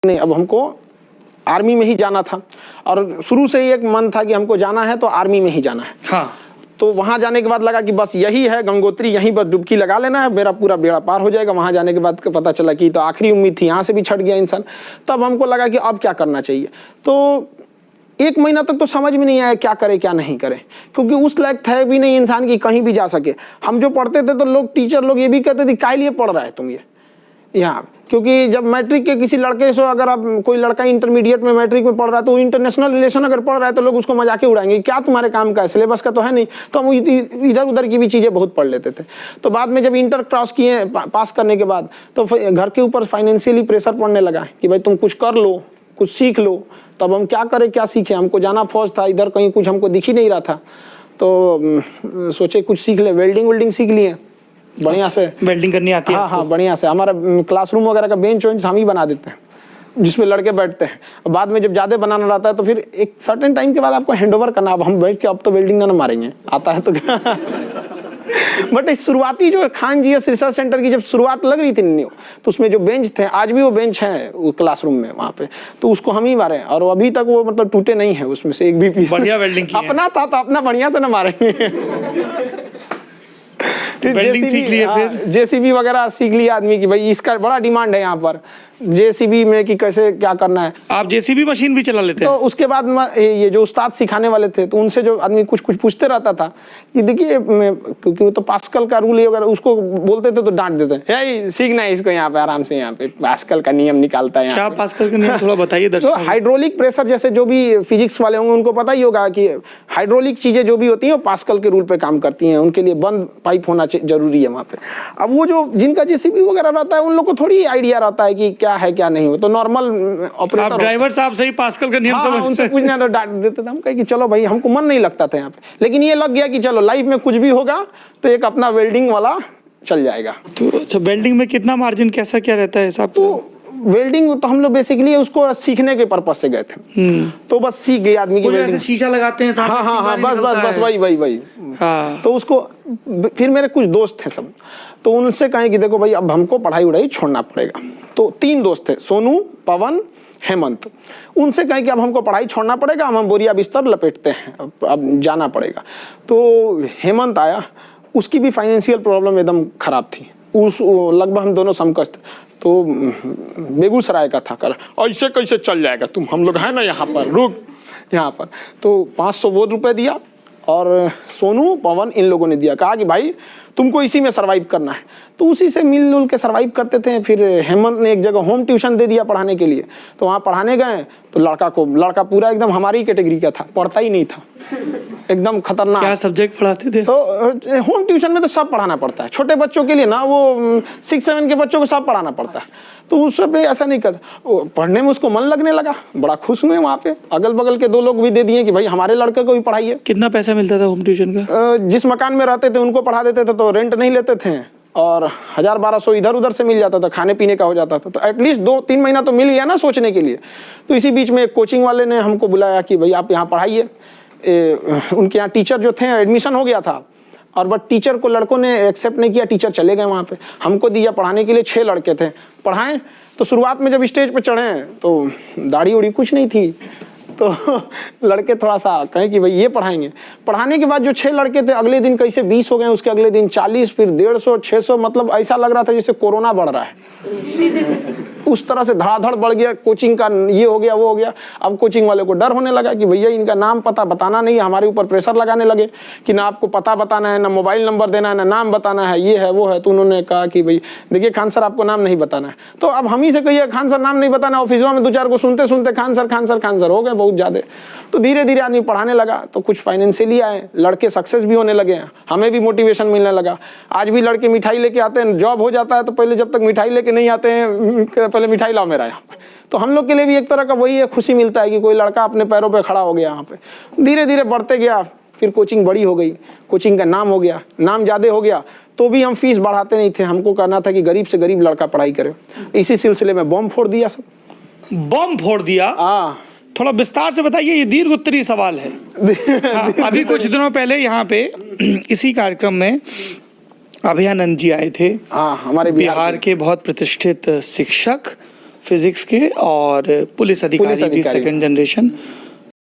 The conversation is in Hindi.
नहीं, अब हमको आर्मी में ही जाना था और शुरू से ही एक मन था कि हमको जाना है तो आर्मी में ही जाना है। हाँ। तो वहाँ जाने के बाद लगा कि बस यही है गंगोत्री, यहीं बस डुबकी लगा लेना है, मेरा पूरा बेड़ा पार हो जाएगा। वहाँ जाने के बाद पता चला कि तो आखिरी उम्मीद थी, यहाँ से भी छट गया इंसान। तब हमको लगा कि अब क्या करना चाहिए। तो 1 महीना तक तो समझ में नहीं आया क्या करे क्या नहीं करे, क्योंकि उस लायक था भी नहीं इंसान की कहीं भी जा सके। हम जो पढ़ते थे तो लोग, टीचर लोग ये भी कहते थे काय लिए पढ़ रहा है तुम ये यहाँ, क्योंकि जब मैट्रिक के किसी लड़के से, अगर आप कोई लड़का इंटरमीडिएट में मैट्रिक में पढ़ रहा है तो इंटरनेशनल रिलेशन अगर पढ़ रहा है तो लोग उसको मजाक उड़ाएंगे, क्या तुम्हारे काम का है, सिलेबस का तो है नहीं। तो हम इधर उधर की भी चीज़ें बहुत पढ़ लेते थे। तो बाद में जब इंटर क्रॉस किए पास करने के बाद, तो घर के ऊपर फाइनेंशियली प्रेशर पड़ने लगा कि भाई तुम कुछ कर लो, कुछ सीख लो। तब हम क्या करें क्या सीखें, हमको जाना फौज था, इधर कहीं कुछ हमको दिख ही नहीं रहा था। तो सोचे कुछ सीख ले, वेल्डिंग सीख लिए बढ़िया से। वेल्डिंग करनी आती है? हाँ, बढ़िया से। हमारा क्लासरूम वगैरह का बेंच वेंच हम ही बना देते हैं जिसमें लड़के बैठते हैं। बाद में जब ज्यादा बनाना रहता है तो फिर एक सर्टेन टाइम के बाद आपको हैंडओवर करना। अब हम बैठ के अब तो वेल्डिंग ना मारेंगे, आता है तो क्या। बट इस शुरुआती जो खान जी रिसर्च सेंटर की जब शुरुआत लग रही थी न्यू, तो उसमें जो बेंच थे, आज भी वो बेंच है क्लासरूम में वहाँ पे, तो उसको हम ही मारे और अभी तक वो मतलब टूटे नहीं है उसमें से एक भी पीस। बढ़िया वेल्डिंग की अपना था तो अपना बढ़िया से ना मारेंगे। वेल्डिंग सीख लिए, फिर जेसीबी वगैरह सीख लिया आदमी की, भाई इसका बड़ा डिमांड है यहाँ पर जेसीबी में कि कैसे क्या करना है। आप जेसीबी मशीन भी चला लेते हैं? तो उसके बाद ये जो उस्ताद सिखाने वाले थे तो उनसे जो आदमी कुछ पूछते रहता था कि देखिए, क्योंकि वो तो पास्कल का रूल है वगैरह, उसको बोलते थे तो डांट देते हैं, सीखना है इसको यहाँ पे आराम से, यहाँ पे पास्कल का नियम निकालता है। क्या पास्कल का नियम थोड़ा बताइए दर्शक। तो हाइड्रोलिक प्रेशर, जैसे जो भी फिजिक्स वाले होंगे उनको पता ही होगा कि हाइड्रोलिक चीजें जो भी होती हैं वो पास्कल के रूल पे काम करती हैं, उनके लिए बंद पाइप होना जरूरी है वहाँ पे। अब वो जो जिनका जेसीबी वगैरह रहता है उन लोग को थोड़ी आइडिया रहता है कि क्या है क्या नहीं हो, तो नॉर्मल ऑपरेटर, आप ड्राइवर साहब से ही पास्कल का नियम समझते हैं? उनसे पूछना तो डांट देते थे। हम कहे कि चलो भाई, हमको मन नहीं लगता था यहाँ पे, लेकिन ये लग गया कि चलो लाइफ में कुछ भी होगा तो एक अपना वेल्डिंग वाला चल जाएगा। तो अच्छा, वेल्डिंग में कितना मार्जिन, कैसा क्या रहता है हिसाब? तो वेल्डिंग तो हम लोग बेसिकली उसको सीखने के पर्पज से गए थे, तो बस सीख गए आदमी की वेल्डिंग। शीशा लगाते हैं? हाँ, बस वही। हाँ। तो उसको फिर मेरे कुछ दोस्त थे सब, तो उनसे कहे कि देखो भाई अब हमको पढ़ाई उड़ाई छोड़ना पड़ेगा। तो 3 दोस्त थे, सोनू, पवन, हेमंत। उनसे कहे कि अब हमको पढ़ाई छोड़ना पड़ेगा, हम बोरिया बिस्तर लपेटते हैं, अब जाना पड़ेगा। तो हेमंत आया, उसकी भी फाइनेंशियल प्रॉब्लम एकदम खराब थी, उस लगभग हम दोनों समकक्ष थे। तो बेगूसराय का था, कर ऐसे कैसे चल जाएगा तुम, हम लोग है ना यहाँ पर, रुक यहाँ पर। तो 500 वो रुपये दिया और सोनू, पवन इन लोगों ने दिया, कहा कि भाई तुमको इसी में सरवाइव करना है। तो उसी से मिलजुल के सरवाइव करते थे। फिर हेमंत ने एक जगह होम ट्यूशन दे दिया पढ़ाने के लिए, तो वहाँ पढ़ाने गए तो लड़का पूरा एकदम हमारी कैटेगरी का था, पढ़ता ही नहीं था, एकदम खतरनाक। क्या सब्जेक्ट पढ़ाते थे? तो होम ट्यूशन में तो सब पढ़ाना पड़ता है, छोटे बच्चों के लिए ना, वो 6-7 के बच्चों को सब पढ़ाना पड़ता है। तो उस सब पे ऐसा नहीं कर, पढ़ने में उसको मन लगने लगा, बड़ा खुश हुए। वहाँ पे अगल बगल के 2 लोग भी दे दिए कि भाई हमारे लड़के को भी पढ़ाइए। कितना पैसा मिलता था होम ट्यूशन का? जिस मकान में रहते थे उनको पढ़ा देते थे तो रेंट नहीं लेते थे, और 1000-1200 इधर उधर से मिल जाता था, खाने पीने का हो जाता था। तो एटलीस्ट 2-3 महीना तो मिल गया ना सोचने के लिए। तो इसी बीच में एक कोचिंग वाले ने हमको बुलाया कि भाई आप यहाँ पढ़ाइए। उनके यहाँ टीचर जो थे एडमिशन हो गया था, और बट टीचर को लड़कों ने एक्सेप्ट नहीं किया, टीचर चले गए वहाँ पे। हमको दिया पढ़ाने के लिए, 6 लड़के थे, पढ़ाएं। तो शुरुआत में जब स्टेज पे चढ़े तो दाढ़ी उड़ी कुछ नहीं थी, तो लड़के थोड़ा सा कहें कि भाई ये पढ़ाएंगे। पढ़ाने के बाद जो 6 लड़के थे, अगले दिन कैसे 20 हो गए, उसके अगले दिन 40, फिर 150, 600, मतलब ऐसा लग रहा था जैसे कोरोना बढ़ रहा है। उस तरह से धड़ाधड़ बढ़ गया, कोचिंग का ये हो गया वो हो गया। अब कोचिंग वाले को डर होने लगा कि भैया इनका नाम पता बताना नहीं, हमारे ऊपर प्रेशर लगाने लगे कि ना आपको पता बताना है, ना मोबाइल नंबर देना है, ना नाम बताना है, ये है वो है। तो उन्होंने कहा कि भाई देखिए खान सर आपको नाम नहीं बताना है। तो अब हम ही से कहिए खान सर नाम नहीं बताना, ऑफिसों में 2-4 को सुनते सुनते खान सर हो गए बहुत ज्यादा। तो धीरे धीरे आदमी पढ़ाने लगा, तो कुछ फाइनेंशियली आए, लड़के सक्सेस भी होने लगे, हमें भी मोटिवेशन मिलने लगा। आज भी लड़के मिठाई लेके आते हैं, जॉब हो जाता है तो पहले जब तक मिठाई लेके नहीं आते हैं, पहले मिठाई लाओ मेरा यहाँ पर। तो हम लोग के लिए भी एक तरह का वही है, खुशी मिलता है कि कोई लड़का अपने पैरों पे खड़ा हो गया यहाँ पे। धीरे धीरे बढ़ते गया, फिर कोचिंग बड़ी हो गई, कोचिंग का नाम हो गया, नाम ज्यादा हो गया, तो भी हम फीस बढ़ाते नहीं थे। हमको करना था कि गरीब से गरीब लड़का पढ़ाई करे। इसी सिलसिले में बम फोड़ दिया सब। बम फोड़ दिया? हाँ, थोड़ा विस्तार से बताइए, ये दीर्घ उत्तरीय सवाल है। हाँ, अभी कुछ दिनों पहले यहाँ पे इसी कार्यक्रम में अभयानंद जी आए थे। हाँ, हमारे बिहार के बहुत प्रतिष्ठित शिक्षक फिजिक्स के और पुलिस अधिकारी भी अधिकारी। Second generation.